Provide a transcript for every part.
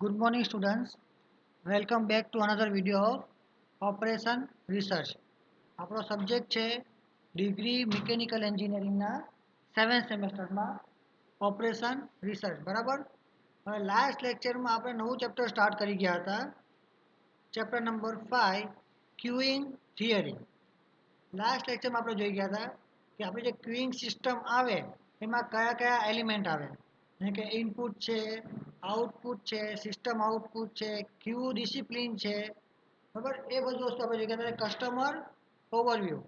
Good morning students. Welcome back to another video of Operation Research. આપણો subject છે degree mechanical એન્જિનિયરિંગના 7th સેમેસ્ટરમાં operation research બરાબર. હવે લાસ્ટ લેક્ચરમાં આપણે નવું ચેપ્ટર સ્ટાર્ટ કરી ગયા હતા. Chapter number 5 queuing theory. Last લેક્ચરમાં આપણે જોઈ ગયા હતા કે આપણી જે ક્યુઇંગ સિસ્ટમ આવે એમાં કયા કયા એલિમેન્ટ આવે, જેમ કે ઇનપુટ છે, આઉટપુટ છે, સિસ્ટમ આઉટપુટ છે, ક્યુ ડિસિપ્લિન છે, બરાબર. એ બધી વસ્તુ આપણે જોઈ ગયા હતા. કસ્ટમર ઓવરવ્યૂ,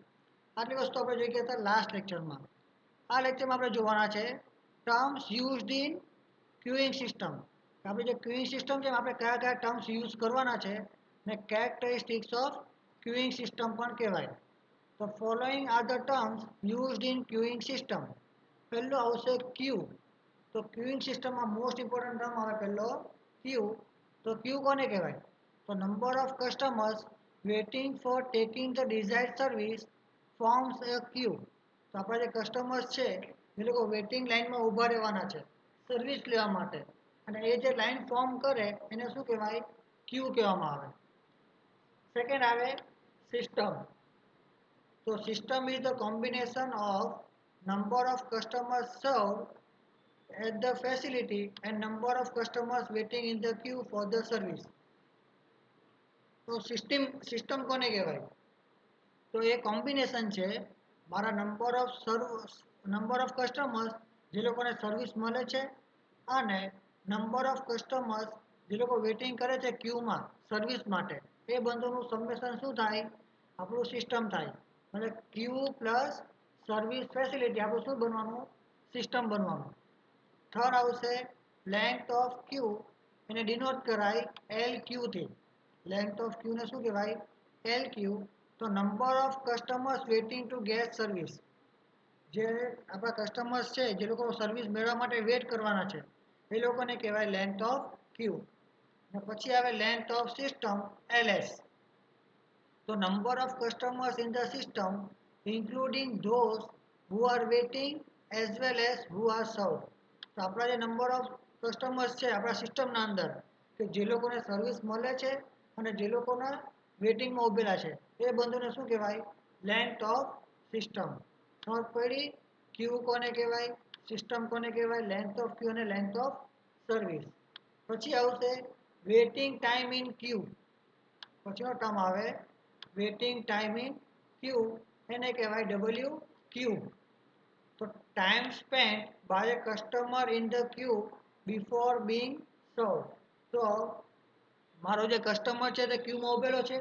આટલી વસ્તુ આપણે જોઈ ગયા હતા લાસ્ટ લેક્ચરમાં. આ લેક્ચરમાં આપણે જોવાના છે terms used in queuing system. આપણી જે ક્યુઇંગ સિસ્ટમ છે આપણે કયા કયા ટર્મ્સ યુઝ કરવાના છે ને કેરેક્ટરિસ્ટિક્સ ઓફ ક્યુઇંગ સિસ્ટમ પણ કહેવાય. તો following are the terms used in queuing system. પહેલું આવશે ક્યુ. તો ક્યુઇંગ સિસ્ટમમાં મોસ્ટ ઇમ્પોર્ટન્ટ ટર્મ આવે પહેલો ક્યુ. તો ક્યુ કોને કહેવાય? તો number of customers waiting for taking the desired service forms a queue. તો આપણા જે કસ્ટમર્સ છે એ લોકો વેઇટિંગ લાઇનમાં ઊભા રહેવાના છે સર્વિસ લેવા માટે, અને એ જે લાઇન ફોર્મ કરે એને શું કહેવાય? ક્યુ કહેવામાં આવે. સેકન્ડ આવે સિસ્ટમ. તો system is the combination of number of customers served at the facility and number of customers waiting in the queue for the service. તો સિસ્ટમ કોને કહેવાય? તો એ કોમ્બિનેશન છે મારા નંબર ઓફ કસ્ટમર્સ જે લોકોને સર્વિસ મળે છે અને નંબર ઓફ કસ્ટમર્સ જે લોકો વેઇટિંગ કરે છે ક્યુમાં સર્વિસ માટે, એ બંનેનું સમેશન શું થાય? આપણું સિસ્ટમ થાય. એટલે ક્યુ પ્લસ સર્વિસ ફેસિલિટી આપણું શું બનવાનું? સિસ્ટમ બનવાનું. થર્ડ આવશે લેન્થ ઓફ ક્યુ. એને ડિનોટ કરાય એલ ક્યુથી. લેન્થ ઓફ ક્યુને શું કહેવાય? L queue. તો number of customers waiting to get service. જે આપણા કસ્ટમર્સ છે જે લોકો સર્વિસ મેળવવા માટે વેઇટ કરવાના છે એ લોકોને કહેવાય લેન્થ ઓફ ક્યુ. અને પછી આવે લેન્થ ઓફ સિસ્ટમ એલએસ. તો number of customers in the system including those who are waiting as well as who are served. તો આપણા જે નંબર ઓફ કસ્ટમર્સ છે આપણા સિસ્ટમના અંદર કે જે લોકોને સર્વિસ મળે છે અને જે લોકોના વેટિંગમાં ઊભેલા છે એ બંનેને શું કહેવાય? Length of system. સમજ પડી? ક્યુ કોને કહેવાય, સિસ્ટમ કોને કહેવાય, લેન્થ ઓફ ક્યુ અને લેન્થ ઓફ સર્વિસ. પછી આવશે વેઇટિંગ ટાઈમ ઇન ક્યુ. પછીનો ટર્મ આવે વેઇટિંગ ટાઈમ ઇન ક્યુ. એને કહેવાય ડબલ્યુ ક્યુ. તો time spent by a customer in the queue before being serve. તો મારો જે કસ્ટમર છે તે ક્યુમાં ઊભેલો છે,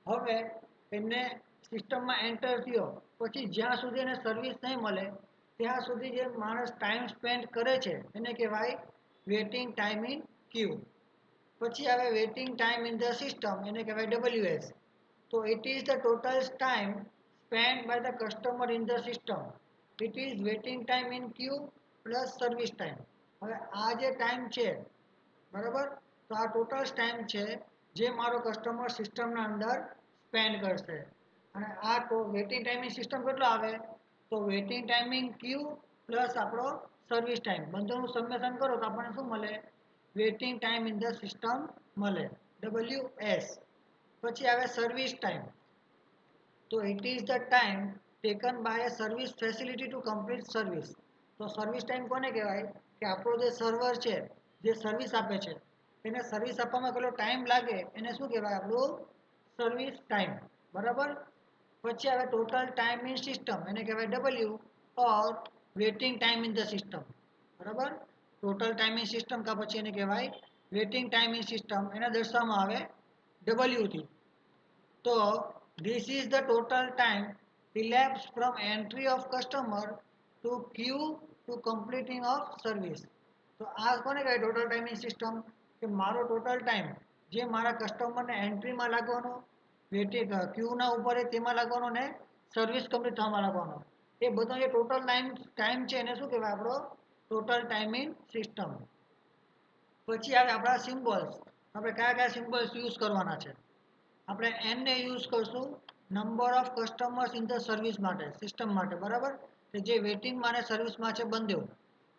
હવે એને સિસ્ટમમાં એન્ટર થયો પછી જ્યાં સુધી એને સર્વિસ નહીં મળે ત્યાં સુધી જે માણસ ટાઈમ સ્પેન્ડ કરે છે એને કહેવાય વેઇટિંગ ટાઈમ ઇન ક્યુ. પછી આવે waiting time in the system. એને કહેવાય ડબલ્યુએસ. તો it is the total time spend by the customer in the system. It is waiting time in queue plus service time. હવે આ જે time છે બરાબર, તો આ ટોટલ ટાઈમ છે જે મારો કસ્ટમર સિસ્ટમના અંદર સ્પેન્ડ કરશે. અને આ વેઇટિંગ ટાઈમિંગ સિસ્ટમ કેટલો આવે? તો વેઇટિંગ ટાઈમિંગ ક્યુ પ્લસ આપણો સર્વિસ ટાઈમ બંનેનું સમેશન કરો તો આપણને શું મળે? Waiting time in the system મળે, ડબલ્યુએસ. પછી આવે સર્વિસ ટાઈમ. તો it is the time taken by a service facility to complete service. તો સર્વિસ ટાઈમ કોને કહેવાય? કે આપણો જે સર્વર છે જે સર્વિસ આપે છે એને સર્વિસ આપવામાં કેટલો ટાઈમ લાગે એને શું કહેવાય? આપણું સર્વિસ ટાઈમ. બરાબર. પછી આવે ટોટલ ટાઈમ ઇન સિસ્ટમ. એને કહેવાય W or waiting time in the system. બરાબર. ટોટલ ટાઈમ ઇન સિસ્ટમ કા પછી એને કહેવાય વેઇટિંગ ટાઈમ ઇન સિસ્ટમ. એને દર્શાવવામાં આવે ડબલ્યુથી. તો this is the total time elapsed from entry of customer to queue to completing of service. તો આ કોને કહેવાય? Total timing system. કે મારો ટોટલ ટાઈમ જે મારા કસ્ટમરને એન્ટ્રીમાં લાગવાનો, વેટિંગ ક્યુના ઉપર તેમાં લાગવાનો ને સર્વિસ કમ્પ્લીટ થવામાં લાગવાનો, એ બધો જે ટોટલ ટાઈમ છે એને શું કહેવાય? આપણો ટોટલ ટાઈમિંગ સિસ્ટમ. પછી આવે આપણા સિમ્બોલ્સ. આપણે કયા કયા સિમ્બોલ્સ યુઝ કરવાના છે? આપણે એનને યુઝ કરશું number of customers in the service માટે, સિસ્ટમ માટે. બરાબર. કે જે વેઇટિંગમાં અને સર્વિસમાં છે બંને.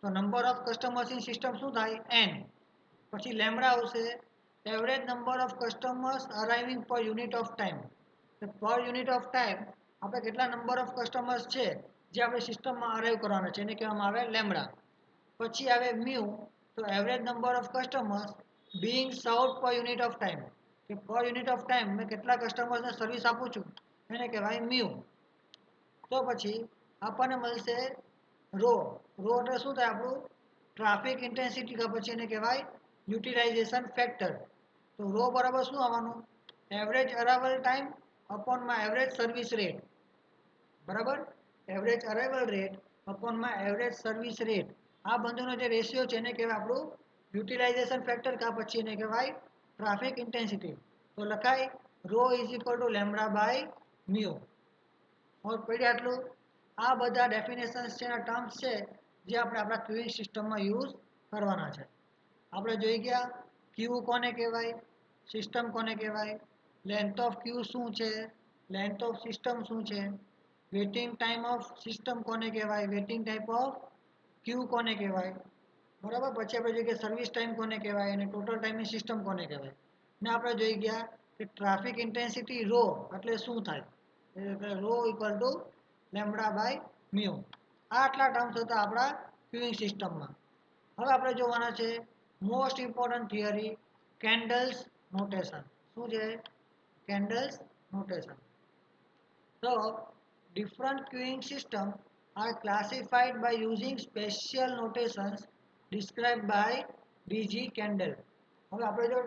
તો number of customers in system શું થાય? એન. પછી લેમ્બડા આવશે એવરેજ નંબર ઓફ કસ્ટમર્સ અરાઇવિંગ પર યુનિટ ઓફ ટાઈમ. પર યુનિટ ઓફ ટાઈમ આપણે કેટલા નંબર ઓફ કસ્ટમર્સ છે જે આપણે સિસ્ટમમાં અરાઇવ કરવાના છે એને કહેવામાં આવે લેમ્બડા. પછી આવે મ્યુ, તો average number of customers being સર્વડ પર યુનિટ ઓફ ટાઈમ, કે પર યુનિટ ઓફ ટાઈમ મેં કેટલા કસ્ટમર્સને સર્વિસ આપું છું એને કહેવાય મ્યુ. તો પછી આપણને મળશે રો. રો એટલે શું થાય આપણું ટ્રાફિક ઇન્ટેન્સિટી, કે પછી એને કહેવાય યુટિલાઇઝેશન ફેક્ટર. તો રો બરાબર શું આવવાનું એવરેજ અરાઇવલ ટાઈમ અપોનમાં એવરેજ સર્વિસ રેટ. બરાબર, એવરેજ અરાઇવલ રેટ અપોનમાં એવરેજ સર્વિસ રેટ, આ બંનેનો જે રેશિયો છે એને કહેવાય આપણું યુટિલાઇઝેશન ફેક્ટર, કે પછી એને કહેવાય ટ્રાફિક ઇન્ટેન્સિટી. તો લખાય rho is equal to lambda by mu. હવે પડી આટલું. આ બધા ડેફિનેશન્સ છે, ટર્મ્સ છે જે આપણે આપણા ક્યુઇંગ સિસ્ટમમાં યુઝ કરવાના છે. આપણે જોઈ ગયા ક્યુ કોને કહેવાય, સિસ્ટમ કોને કહેવાય, લેન્થ ઓફ ક્યુ શું છે, લેન્થ ઓફ સિસ્ટમ શું છે, વેટિંગ ટાઈમ ઓફ સિસ્ટમ કોને કહેવાય, વેટિંગ ટાઈપ ઓફ ક્યુ કોને કહેવાય. બરાબર, પછી આપણે જોઈએ કે સર્વિસ ટાઈમ કોને કહેવાય અને ટોટલ ટાઈમની સિસ્ટમ કોને કહેવાય. ને આપણે જોઈ ગયા કે ટ્રાફિક ઇન્ટેન્સિટી રો એટલે શું થાય, rho equal to lambda by mu. આ આટલા ટર્મ્સ હતા આપણા ક્યુઇંગ સિસ્ટમમાં. હવે આપણે જોવાના છે most important theory, candles notation. શું છે candles notation? So, different queuing systems are classified by using special notations described by DG Kendall. હવે આપણે જો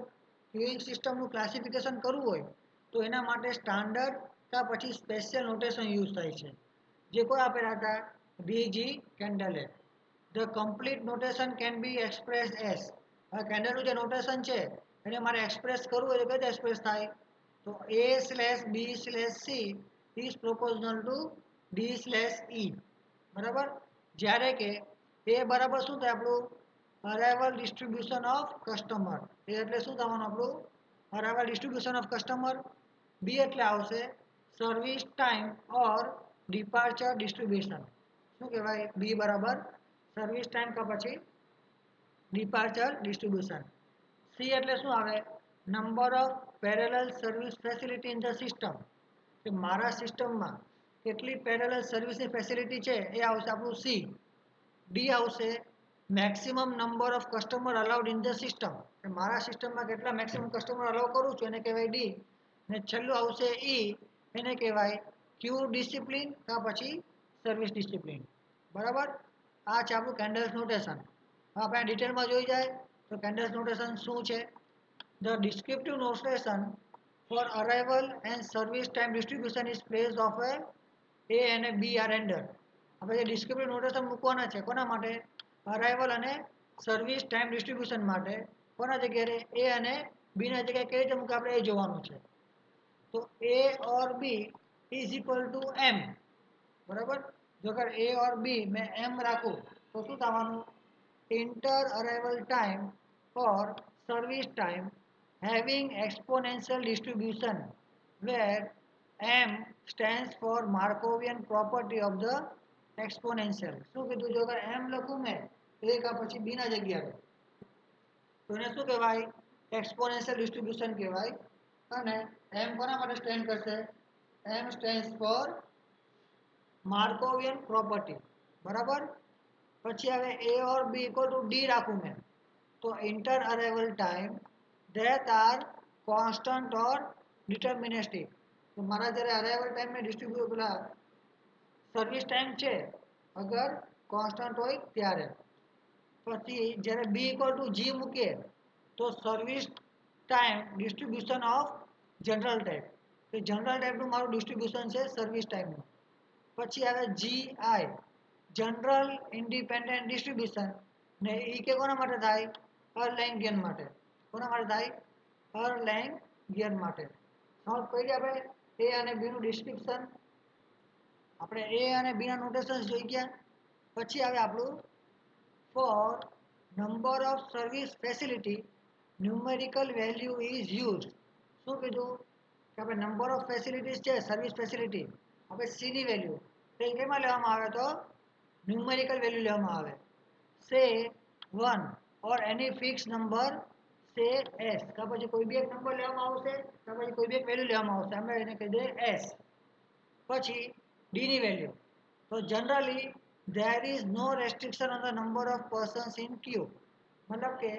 ક્યુઇંગ સિસ્ટમનું ક્લાસિફિકેશન કરવું હોય તો એના માટે સ્ટાન્ડર્ડ કે પછી સ્પેશિયલ નોટેશન યુઝ થાય છે, જે કોઈ આપેલા હતા ડીજી કેન્ડલે. The complete notation can be express as. હવે કેન્ડલનું જે નોટેશન છે એને મારે એક્સપ્રેસ કરવું હોય તો કઈ રીતે એક્સપ્રેસ થાય, તો a slash b slash c is proportional to d slash e. બરાબર, જ્યારે કે એ બરાબર શું થાય આપણું અરાઇવલ ડિસ્ટ્રીબ્યુશન ઓફ કસ્ટમર. એ એટલે શું થવાનું આપણું અરાઇવલ ડિસ્ટ્રીબ્યુશન ઓફ કસ્ટમર. બી એટલે આવશે સર્વિસ ટાઈમ ઓર ડિપાર્ચર ડિસ્ટ્રીબ્યુશન. શું કહેવાય બી બરાબર સર્વિસ ટાઈમ કે પછી ડિપાર્ચર ડિસ્ટ્રીબ્યુશન. સી એટલે શું આવે number of parallel service facility in the system, કે મારા સિસ્ટમમાં કેટલી પેરેલલ સર્વિસની ફેસિલિટી છે એ આવશે આપણું સી. ડી આવશે maximum number of customer allowed in the system, કે મારા સિસ્ટમમાં કેટલા મેક્સિમમ કસ્ટમર અલાઉ કરું છું એને કહેવાય ડી. ને છેલ્લું આવશે ઈ, એને કહેવાય ક્યુ ડિસિપ્લિન કે પછી સર્વિસ ડિસિપ્લિન. બરાબર, આ છે આપણું કેન્ડલ્સ નોટેશન. હવે આપણે ડિટેલમાં જોઈ જાય તો કેન્ડલ્સ નોટેશન શું છે. The descriptive notation for arrival and service time distribution is placed of a અને બી આર રેન્ડર. આપણે જે ડિસ્ક્રિપ્ટિવ નોટેશન મૂકવાના છે કોના માટે, અરાઇવલ અને સર્વિસ ટાઈમ ડિસ્ટ્રીબ્યુશન માટે. કોના જગ્યાએ એ અને બી ના જગ્યાએ કઈ રીતે મૂકે આપણે એ જોવાનું છે. તો એ ઓર બી ઇઝ ઇક્વલ ટુ એમ. બરાબર, જો અગર એ ઓર બી મેં એમ રાખું તો શું થવાનું inter arrival time or service time having exponential distribution where m stands for Markovian property of the exponential. શું કીધું, જો અગર m લખું મેં એ કા પછી બી ના જગ્યાએ તો એને શું કહેવાય એક્સપોનેન્શિયલ ડિસ્ટ્રીબ્યુશન કહેવાય. અને m કોના માટે સ્ટેન્ડ કરશે, m સ્ટેન્ડ્સ ફોર માર્કોવિયન પ્રોપર્ટી. બરાબર, પછી હવે a or b equal to D રાખું મેં તો inter arrival time that are constant or deterministic. તો મારા જ્યારે અરાઇવલ ટાઈમ ને ડિસ્ટ્રીબ્યુટ પેલા સર્વિસ ટાઈમ છે અગર કોન્સ્ટન્ટ હોય ત્યારે. પછી જ્યારે બી ઇક્વલ ટુ જી મૂકીએ તો service time distribution of general type, તો જનરલ ટાઈપનું મારું ડિસ્ટ્રીબ્યુશન છે સર્વિસ ટાઈમનું. પછી આવે જી આઈ જનરલ ઇન્ડિપેન્ડન્ટ ડિસ્ટ્રીબ્યુશન, ને એ કે કોના માટે થાય અરલેંગિયન માટે. કોના માટે થાય અરલેંગિયન માટે. સમજ પડી આપણે એ અને બી નું ડિસ્ક્રિપ્શન. આપણે એ અને બી ના નોટેશન્સ જોઈ ગયા. પછી આવે આપણું for number of service facility numerical value is use. શું કીધું કે આપણે નંબર ઓફ ફેસિલિટીઝ છે સર્વિસ ફેસિલિટી આપણે સીની વેલ્યુ તો કેમાં લેવામાં આવે તો ન્યુમેરિકલ વેલ્યુ લેવામાં આવે. સે 1 और एनी फिक्स नंबर से एस का પછી કોઈ બી એક નંબર લેવામાં આવશે કે પછી કોઈ બી એક વેલ્યુ લેવામાં આવશે આપણે એને કહી દઈએ એસ પછી ડી ની વેલ્યુ તો generally there is no restriction on the number of persons in queue મતલબ કે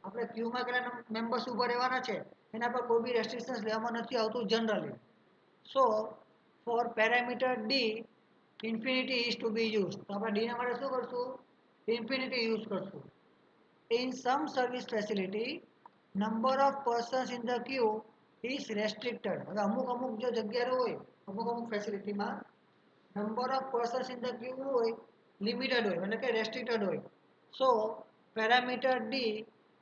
આપણે ક્યુ માં કેટલા મેમ્બર્સ ઉભા રહેવાના છે એના પર કોઈ બી રેસ્ટ્રિક્શન્સ લેવામાં નથી આવતું generally so for parameter D infinity is to be use તો આપણે ડી ના માટે શું કરશું ઇન્ફિનિટી યુઝ કરશું in some service facility number of persons in the queue is restricted હવે અમુક અમુક જો જગ્યા હોય અમુક અમુક ફેસિલિટીમાં number of persons in the queue હોય limited હોય એટલે કે restricted હોય so parameter d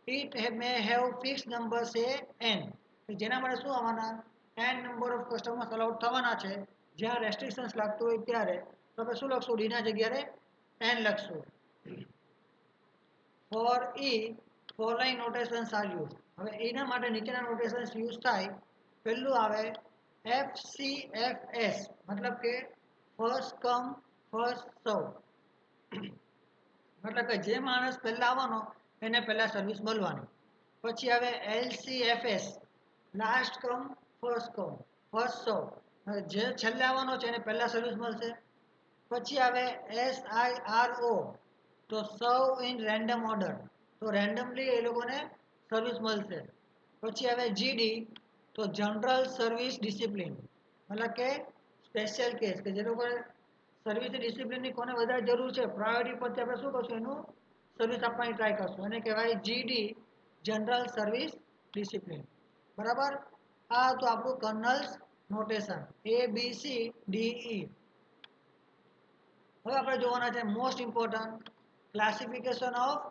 it may have fixed number say n જેના માટે શું આવવાના n number of customers allowed થવાના છે જ્યાં restrictions લાગતું હોય ત્યારે તો આપણે શું લખશું d ના જગ્યાએ n લખશું for e following notations are used હવે e ના માટે નીચેના નોટેશન્સ યુઝ થાય પહેલું આવે FCFS મતલબ કે ફર્સ્ટ કમ ફર્સ્ટ સર્વ મતલબ કે જે માણસ પહેલા આવવાનો એને પહેલા સર્વિસ મળવાની પછી આવે LCFS લાસ્ટ કમ ફર્સ્ટ સર્વ જે છેલ્લે આવવાનો છે એને પહેલા સર્વિસ મળશે પછી આવે SIRO તો સર્વ ઇન રેન્ડમ ઓર્ડર તો રેન્ડમલી એ લોકોને સર્વિસ મળશે પછી આવે જીડી તો જનરલ સર્વિસ ડિસિપ્લિન મતલબ કે સ્પેશિયલ કેસ કે જે લોકો સર્વિસ ડિસિપ્લિનની કોને વધારે જરૂર છે પ્રાયોરિટી પરથી આપણે શું કરશું એનું સર્વિસ આપવાની ટ્રાય કરશું એને કહેવાય જીડી જનરલ સર્વિસ ડિસિપ્લિન બરાબર આ તો આપણું કર્નલ્સ નોટેશન ABCDE હવે આપણે જોવાના છે most important classification of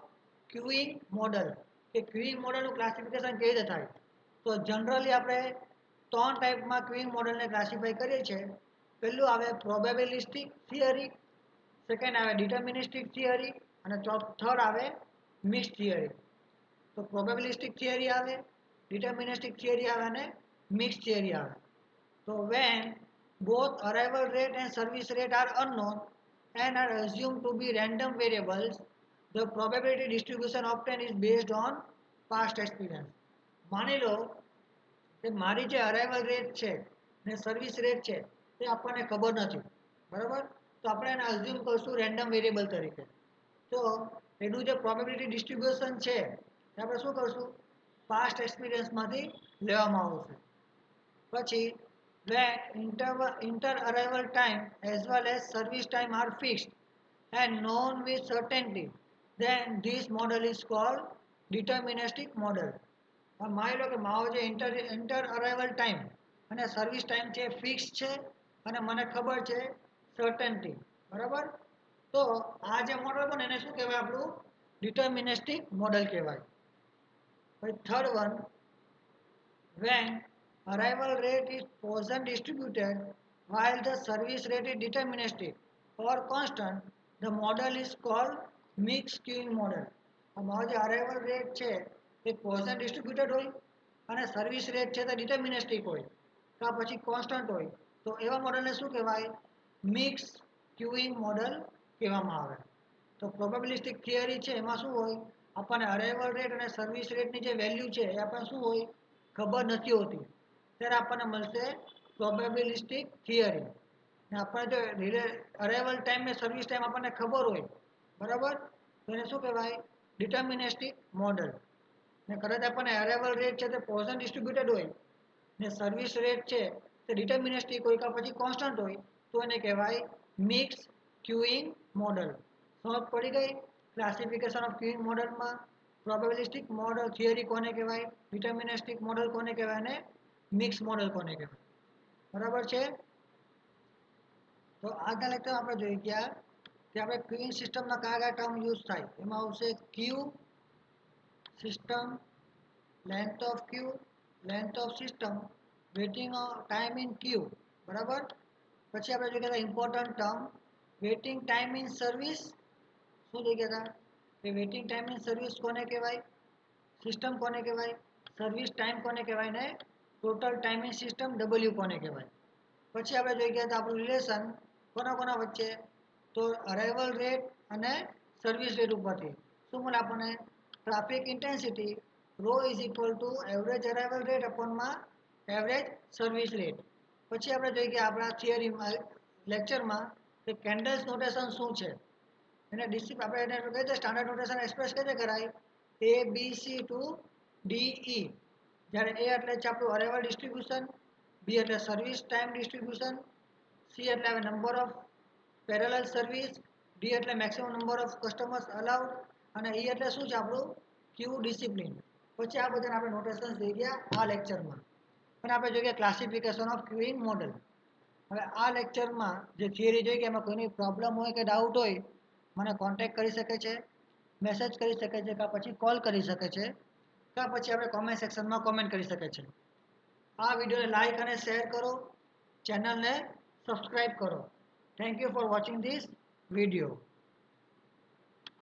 queuing model કે ક્યુઇંગ મોડલનું ક્લાસિફિકેશન કેવી રીતે થાય તો જનરલી આપણે ત્રણ ટાઈપમાં ક્યુઇંગ મોડલને ક્લાસિફાઈ કરીએ છીએ પહેલું આવે પ્રોબેબિલિસ્ટિક થિયરી સેકન્ડ આવે ડિટર્મિનિસ્ટિક થિયરી અને થર્ડ આવે મિક્સ થિયરી તો પ્રોબેબિલિસ્ટિક થિયરી આવે ડિટર્મિનિસ્ટિક થિયરી આવે અને મિક્સ થિયરી આવે તો when both arrival rate and service rate are unknown and are assumed to be random variables the probability distribution obtained is based on past experience માની લો કે મારી જે અરાઇવલ રેટ છે ને સર્વિસ રેટ છે તે આપણને ખબર નથી બરાબર તો આપણે એને અઝ્યુમ કરશું રેન્ડમ વેરિયેબલ તરીકે તો એનું જે પ્રોબેબિલિટી ડિસ્ટ્રીબ્યુશન છે એ આપણે શું કરશું પાસ્ટ એક્સપિરિયન્સમાંથી લેવામાં આવશે પછી when inter arrival time as well as service time are fixed and known with certainty then this model is called deterministic model માની લો કે મારો જે ઇન્ટર અરાઇવલ ટાઈમ અને સર્વિસ ટાઈમ છે ફિક્સ છે અને મને ખબર છે સર્ટન્ટી બરાબર તો આ જે મોડલ બને એને શું કહેવાય આપણું ડિટર્મિનિસ્ટિક મોડલ કહેવાય પછી third one when arrival rate is Poisson distributed while the service rate is deterministic or constant the model is called mixed queuing model અમારો જે અરાઇવલ રેટ છે એ પોઝન ડિસ્ટ્રીબ્યુટેડ હોય અને સર્વિસ રેટ છે તે ડિટર્મિનિસ્ટિક હોય કે પછી કોન્સ્ટન્ટ હોય તો એવા મોડલને શું કહેવાય મિક્સ ક્યુઇંગ મોડલ કહેવામાં આવે તો પ્રોબેબિલિસ્ટિક થિયરી છે એમાં શું હોય આપણને અરાઇવલ રેટ અને સર્વિસ રેટની જે વેલ્યુ છે એ આપણને શું હોય ખબર નથી હોતી ત્યારે આપણને મળશે પ્રોબેબિલિસ્ટિક થિયરી ને આપણને જો અરાઇવલ ટાઈમ ને સર્વિસ ટાઈમ આપણને ખબર હોય બરાબર તો એને શું કહેવાય ડિટર્મિનિસ્ટિક મોડલ ને કદાચ આપણને અરાઇવલ રેટ છે તે પોઝન ડિસ્ટ્રીબ્યુટેડ હોય ને સર્વિસ રેટ છે તે ડિટર્મિનિસ્ટિક હોય કે પછી કોન્સ્ટન્ટ હોય તો એને કહેવાય મિક્સ ક્યુઇંગ મોડલ સમજ પડી ગઈ ક્લાસિફિકેશન ઓફ ક્યુઇંગ મોડલમાં પ્રોબેબિલિસ્ટિક મોડલ થિયરી કોને કહેવાય ડિટર્મિનિસ્ટિક મોડલ કોને કહેવાય અને મિક્સ મોડલ કોને કહેવાય બરાબર છે તો આજના લેક્ચરમાં આપણે જોઈ ગયા કે આપણે ક્યુઇંગ સિસ્ટમમાં કયા કયા ટર્મ યુઝ થાય એમાં આવશે queue system length of queue length of system waiting time in queue બરાબર પછી આપણે જોઈ ગયા important term waiting time in service શું જોઈ ગયા હતા કે વેઇટિંગ ટાઈમ ઇન સર્વિસ કોને કહેવાય સિસ્ટમ કોને કહેવાય સર્વિસ ટાઈમ કોને કહેવાય ને ટોટલ ટાઈમિંગ સિસ્ટમ ડબલ્યુ કોને કહેવાય પછી આપણે જોઈ ગયા હતા આપણું રિલેશન કોના કોના વચ્ચે તો અરાઇવલ રેટ અને સર્વિસ રેટ ઉપરથી શું મળે આપણને traffic intensity rho is equal to average arrival rate અપોનમાં એવરેજ સર્વિસ રેટ. પછી આપણે જોઈએ કે આપણા થિયરીમાં લેક્ચરમાં કે કેન્ડલ્સ નોટેશન શું છે, એને આપણે એને કઈ રીતે સ્ટાન્ડર્ડ નોટેશન એક્સપ્રેસ કઈ રીતે કરાય, A B C to D E. જ્યારે એ એટલે છે આપણું અરાઇવલ ડિસ્ટ્રીબ્યુશન, બી એટલે સર્વિસ ટાઈમ ડિસ્ટ્રીબ્યુશન, સી એટલે હવે number of parallel service, D એટલે maximum number of customers allowed, અને ઈ એટલે શું છે આપણું ક્યુ ડિસિપ્લિન. પછી આ બધાને આપણે નોટેશન થઈ ગયા આ લેક્ચરમાં. અને આપણે જોઈએ ક્લાસિફિકેશન ઓફ ક્યુઇંગ મોડલ. હવે આ લેક્ચરમાં જે થિયરી જોઈ કે એમાં કોઈની પ્રોબ્લેમ હોય કે ડાઉટ હોય મને કોન્ટેક્ટ કરી શકે છે, મેસેજ કરી શકે છે, કાં પછી કોલ કરી શકે છે, કાં પછી આપણે કોમેન્ટ સેક્શનમાં કોમેન્ટ કરી શકે છે. આ વિડીયોને લાઈક અને શેર કરો, ચેનલને સબસ્ક્રાઈબ કરો. Thank you for watching this video.